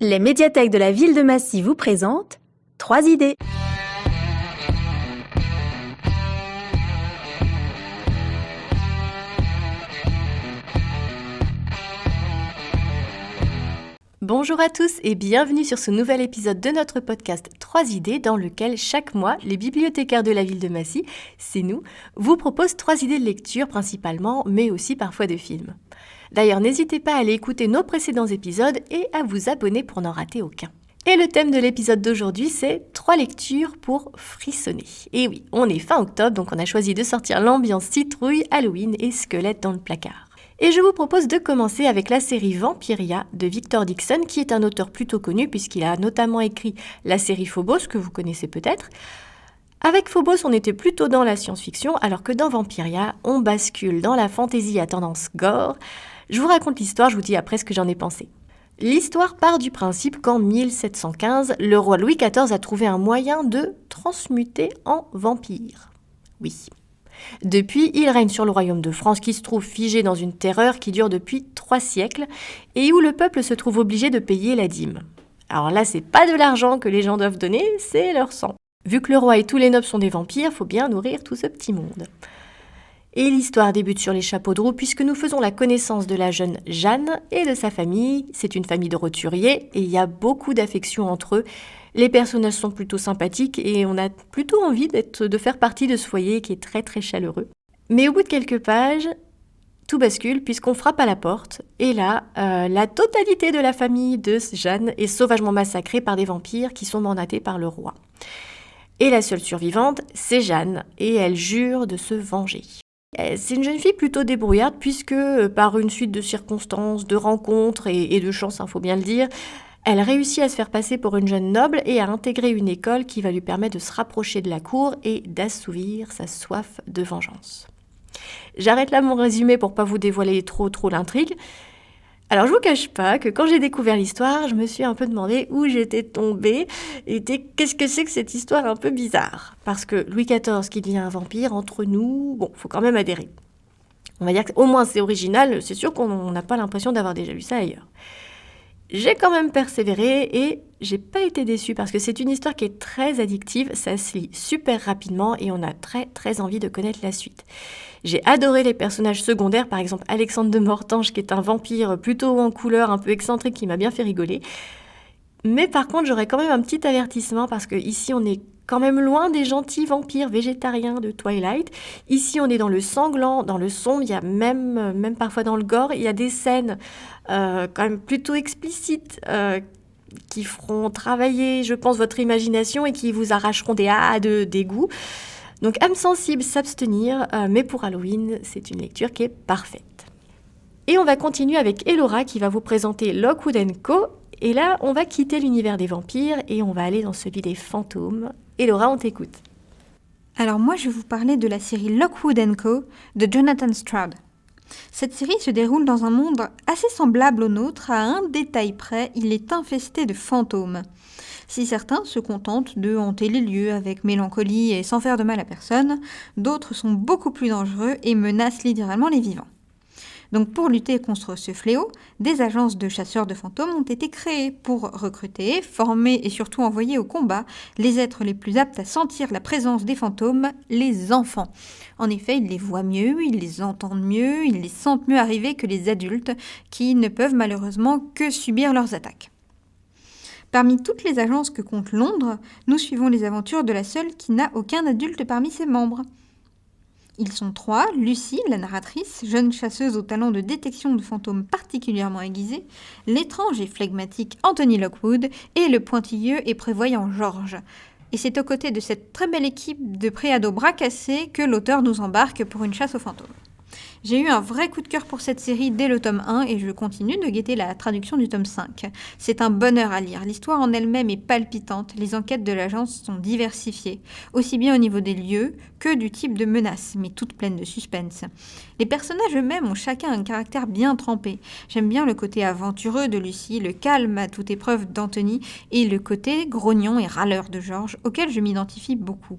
Les médiathèques de la ville de Massy vous présentent 3 idées. Bonjour à tous et bienvenue sur ce nouvel épisode de notre podcast 3 idées dans lequel chaque mois, les bibliothécaires de la ville de Massy, c'est nous, vous proposent 3 idées de lecture principalement, mais aussi parfois de films. D'ailleurs, n'hésitez pas à aller écouter nos précédents épisodes et à vous abonner pour n'en rater aucun. Et le thème de l'épisode d'aujourd'hui, c'est 3 lectures pour frissonner. Et oui, on est fin octobre, donc on a choisi de sortir l'ambiance citrouille, Halloween et squelette dans le placard. Et je vous propose de commencer avec la série Vampiria de Victor Dixon, qui est un auteur plutôt connu puisqu'il a notamment écrit la série Phobos, que vous connaissez peut-être. Avec Phobos, on était plutôt dans la science-fiction, alors que dans Vampiria, on bascule dans la fantaisie à tendance gore. Je vous raconte l'histoire, je vous dis après ce que j'en ai pensé. L'histoire part du principe qu'en 1715, le roi Louis XIV a trouvé un moyen de transmuter en vampire. Oui. Depuis, il règne sur le royaume de France qui se trouve figé dans une terreur qui dure depuis 3 siècles et où le peuple se trouve obligé de payer la dîme. Alors là, c'est pas de l'argent que les gens doivent donner, c'est leur sang. Vu que le roi et tous les nobles sont des vampires, faut bien nourrir tout ce petit monde. Et l'histoire débute sur les chapeaux de roue puisque nous faisons la connaissance de la jeune Jeanne et de sa famille. C'est une famille de roturiers et il y a beaucoup d'affection entre eux. Les personnages sont plutôt sympathiques et on a plutôt envie de faire partie de ce foyer qui est très très chaleureux. Mais au bout de quelques pages, tout bascule puisqu'on frappe à la porte et là, la totalité de la famille de Jeanne est sauvagement massacrée par des vampires qui sont mandatés par le roi. Et la seule survivante, c'est Jeanne et elle jure de se venger. C'est une jeune fille plutôt débrouillarde puisque par une suite de circonstances, de rencontres et de chance, faut bien le dire, elle réussit à se faire passer pour une jeune noble et à intégrer une école qui va lui permettre de se rapprocher de la cour et d'assouvir sa soif de vengeance. J'arrête là mon résumé pour pas vous dévoiler trop l'intrigue. Alors je vous cache pas que quand j'ai découvert l'histoire, je me suis un peu demandé où j'étais tombée et qu'est-ce que c'est que cette histoire un peu bizarre. Parce que Louis XIV qui devient un vampire, entre nous, faut quand même adhérer. On va dire qu'au moins c'est original, c'est sûr qu'on n'a pas l'impression d'avoir déjà vu ça ailleurs. J'ai quand même persévéré et j'ai pas été déçue parce que c'est une histoire qui est très addictive, ça se lit super rapidement et on a très très envie de connaître la suite. J'ai adoré les personnages secondaires, par exemple Alexandre de Mortange qui est un vampire plutôt en couleur, un peu excentrique, qui m'a bien fait rigoler. Mais par contre, j'aurais quand même un petit avertissement parce que ici on est quand même loin des gentils vampires végétariens de Twilight. Ici, on est dans le sanglant, dans le sombre, il y a même parfois dans le gore, il y a des scènes quand même plutôt explicites qui feront travailler, je pense, votre imagination et qui vous arracheront des dégoût. Donc, âme sensible, s'abstenir, mais pour Halloween, c'est une lecture qui est parfaite. Et on va continuer avec Elora qui va vous présenter Lockwood & Co. Et là, on va quitter l'univers des vampires et on va aller dans celui des fantômes. Elora, on t'écoute. Alors moi, je vais vous parler de la série Lockwood & Co. de Jonathan Stroud. Cette série se déroule dans un monde assez semblable au nôtre, à un détail près, il est infesté de fantômes. Si certains se contentent de hanter les lieux avec mélancolie et sans faire de mal à personne, d'autres sont beaucoup plus dangereux et menacent littéralement les vivants. Donc pour lutter contre ce fléau, des agences de chasseurs de fantômes ont été créées pour recruter, former et surtout envoyer au combat les êtres les plus aptes à sentir la présence des fantômes, les enfants. En effet, ils les voient mieux, ils les entendent mieux, ils les sentent mieux arriver que les adultes qui ne peuvent malheureusement que subir leurs attaques. Parmi toutes les agences que compte Londres, nous suivons les aventures de la seule qui n'a aucun adulte parmi ses membres. Ils sont 3, Lucie, la narratrice, jeune chasseuse au talent de détection de fantômes particulièrement aiguisé, l'étrange et flegmatique Anthony Lockwood et le pointilleux et prévoyant George. Et c'est aux côtés de cette très belle équipe de préados bras cassés que l'auteur nous embarque pour une chasse aux fantômes. J'ai eu un vrai coup de cœur pour cette série dès le tome 1 et je continue de guetter la traduction du tome 5. C'est un bonheur à lire, l'histoire en elle-même est palpitante, les enquêtes de l'agence sont diversifiées, aussi bien au niveau des lieux que du type de menace, mais toutes pleines de suspense. Les personnages eux-mêmes ont chacun un caractère bien trempé. J'aime bien le côté aventureux de Lucie, le calme à toute épreuve d'Anthony et le côté grognon et râleur de George, auquel je m'identifie beaucoup.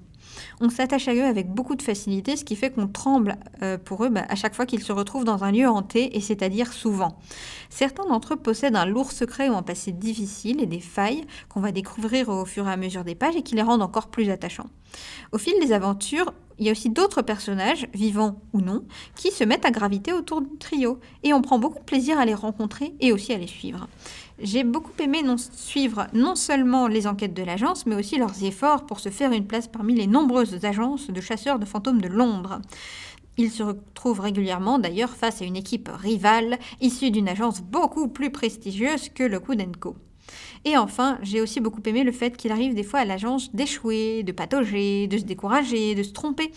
On s'attache à eux avec beaucoup de facilité, ce qui fait qu'on tremble pour eux à chaque fois qu'ils se retrouvent dans un lieu hanté, et c'est-à-dire souvent. Certains d'entre eux possèdent un lourd secret ou un passé difficile et des failles qu'on va découvrir au fur et à mesure des pages et qui les rendent encore plus attachants. Au fil des aventures, il y a aussi d'autres personnages, vivants ou non, qui se mettent à graviter autour du trio, et on prend beaucoup de plaisir à les rencontrer et aussi à les suivre. J'ai beaucoup aimé suivre non seulement les enquêtes de l'agence, mais aussi leurs efforts pour se faire une place parmi les nombreuses agences de chasseurs de fantômes de Londres. Ils se retrouvent régulièrement d'ailleurs face à une équipe rivale, issue d'une agence beaucoup plus prestigieuse que Lockwood & Co. Et enfin, j'ai aussi beaucoup aimé le fait qu'il arrive des fois à l'agence d'échouer, de patauger, de se décourager, de se tromper.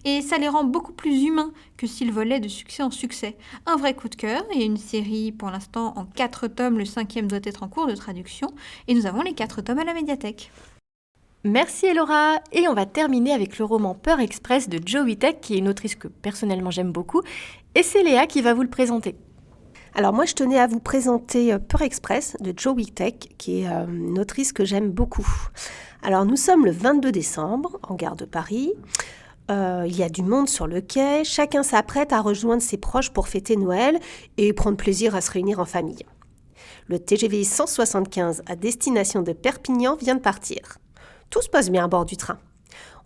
Et ça les rend beaucoup plus humains que s'ils volaient de succès en succès. Un vrai coup de cœur, et une série pour l'instant en 4 tomes, le 5e doit être en cours de traduction, et nous avons les 4 tomes à la médiathèque. Merci Elora, et on va terminer avec le roman Peur Express de Jo Whittek, qui est une autrice que personnellement j'aime beaucoup, et c'est Léa qui va vous le présenter. Alors moi, je tenais à vous présenter Peur Express de Jo Whittek, qui est une autrice que j'aime beaucoup. Alors nous sommes le 22 décembre, en gare de Paris. Il y a du monde sur le quai. Chacun s'apprête à rejoindre ses proches pour fêter Noël et prendre plaisir à se réunir en famille. Le TGV 175 à destination de Perpignan vient de partir. Tout se passe bien à bord du train.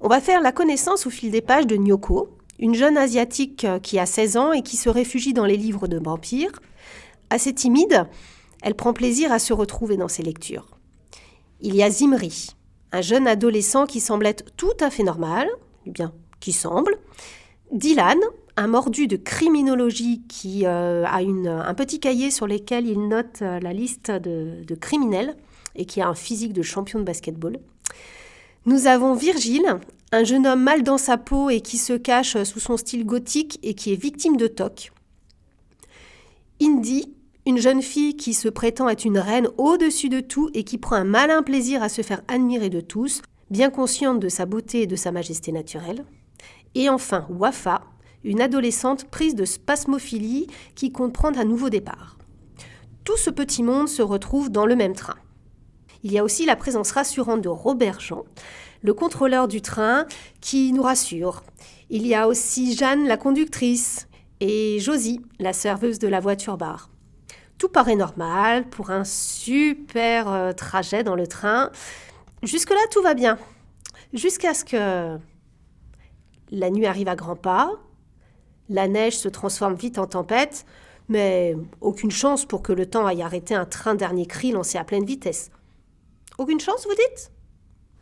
On va faire la connaissance au fil des pages de Nyoko, une jeune asiatique qui a 16 ans et qui se réfugie dans les livres de vampires. Assez timide, elle prend plaisir à se retrouver dans ses lectures. Il y a Zimri, un jeune adolescent qui semble être tout à fait normal, bien, qui semble. Dylan, un mordu de criminologie qui a un petit cahier sur lequel il note la liste de criminels et qui a un physique de champion de basketball. Nous avons Virgile, un jeune homme mal dans sa peau et qui se cache sous son style gothique et qui est victime de TOC. Indy, une jeune fille qui se prétend être une reine au-dessus de tout et qui prend un malin plaisir à se faire admirer de tous, bien consciente de sa beauté et de sa majesté naturelle. Et enfin, Wafa, une adolescente prise de spasmophilie qui compte prendre un nouveau départ. Tout ce petit monde se retrouve dans le même train. Il y a aussi la présence rassurante de Robert Jean, le contrôleur du train, qui nous rassure. Il y a aussi Jeanne, la conductrice, et Josie, la serveuse de la voiture-bar. Tout paraît normal pour un super trajet dans le train. Jusque-là, tout va bien. Jusqu'à ce que la nuit arrive à grands pas, la neige se transforme vite en tempête, mais aucune chance pour que le temps aille arrêter un train dernier cri lancé à pleine vitesse. Aucune chance, vous dites ?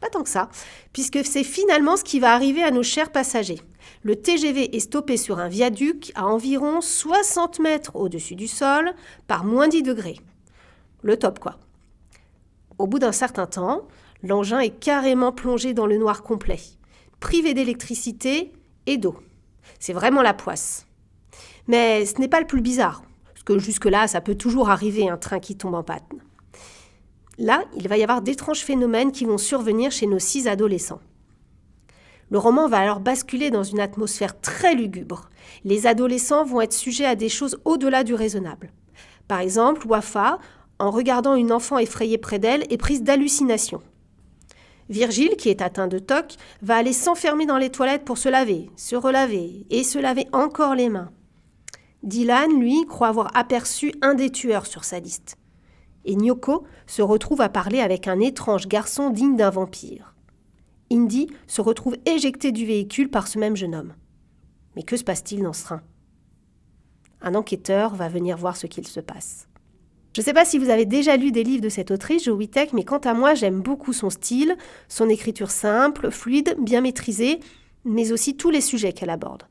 Pas tant que ça, puisque c'est finalement ce qui va arriver à nos chers passagers. Le TGV est stoppé sur un viaduc à environ 60 mètres au-dessus du sol, par moins 10 degrés. Le top, quoi. Au bout d'un certain temps, l'engin est carrément plongé dans le noir complet, privé d'électricité et d'eau. C'est vraiment la poisse. Mais ce n'est pas le plus bizarre, parce que jusque-là, ça peut toujours arriver, un train qui tombe en panne. Là, il va y avoir d'étranges phénomènes qui vont survenir chez nos 6 adolescents. Le roman va alors basculer dans une atmosphère très lugubre. Les adolescents vont être sujets à des choses au-delà du raisonnable. Par exemple, Wafa, en regardant une enfant effrayée près d'elle, est prise d'hallucinations. Virgile, qui est atteint de TOC, va aller s'enfermer dans les toilettes pour se laver, se relaver et se laver encore les mains. Dylan, lui, croit avoir aperçu un des tueurs sur sa liste. Et Nyoko se retrouve à parler avec un étrange garçon digne d'un vampire. Indy se retrouve éjecté du véhicule par ce même jeune homme. Mais que se passe-t-il dans ce train ? Un enquêteur va venir voir ce qu'il se passe. Je ne sais pas si vous avez déjà lu des livres de cette autrice, Jo Whittek, mais quant à moi, j'aime beaucoup son style, son écriture simple, fluide, bien maîtrisée, mais aussi tous les sujets qu'elle aborde.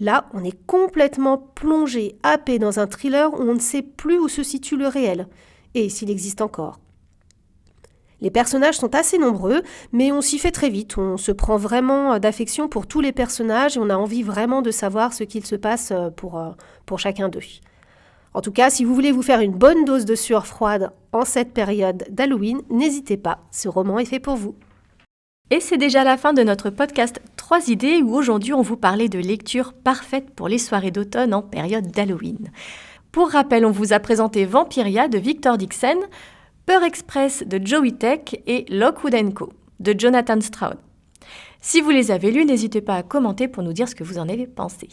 Là, on est complètement plongé, happé dans un thriller où on ne sait plus où se situe le réel, et s'il existe encore. Les personnages sont assez nombreux, mais on s'y fait très vite. On se prend vraiment d'affection pour tous les personnages et on a envie vraiment de savoir ce qu'il se passe pour chacun d'eux. En tout cas, si vous voulez vous faire une bonne dose de sueur froide en cette période d'Halloween, n'hésitez pas, ce roman est fait pour vous. Et c'est déjà la fin de notre podcast 3 idées où aujourd'hui on vous parlait de lecture parfaite pour les soirées d'automne en période d'Halloween. Pour rappel, on vous a présenté Vampiria de Victor Dixon, Peur Express de Jo Whittek et Lockwood & Co de Jonathan Stroud. Si vous les avez lus, n'hésitez pas à commenter pour nous dire ce que vous en avez pensé.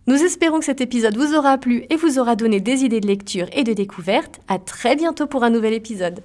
Nous espérons que cet épisode vous aura plu et vous aura donné des idées de lecture et de découverte. À très bientôt pour un nouvel épisode.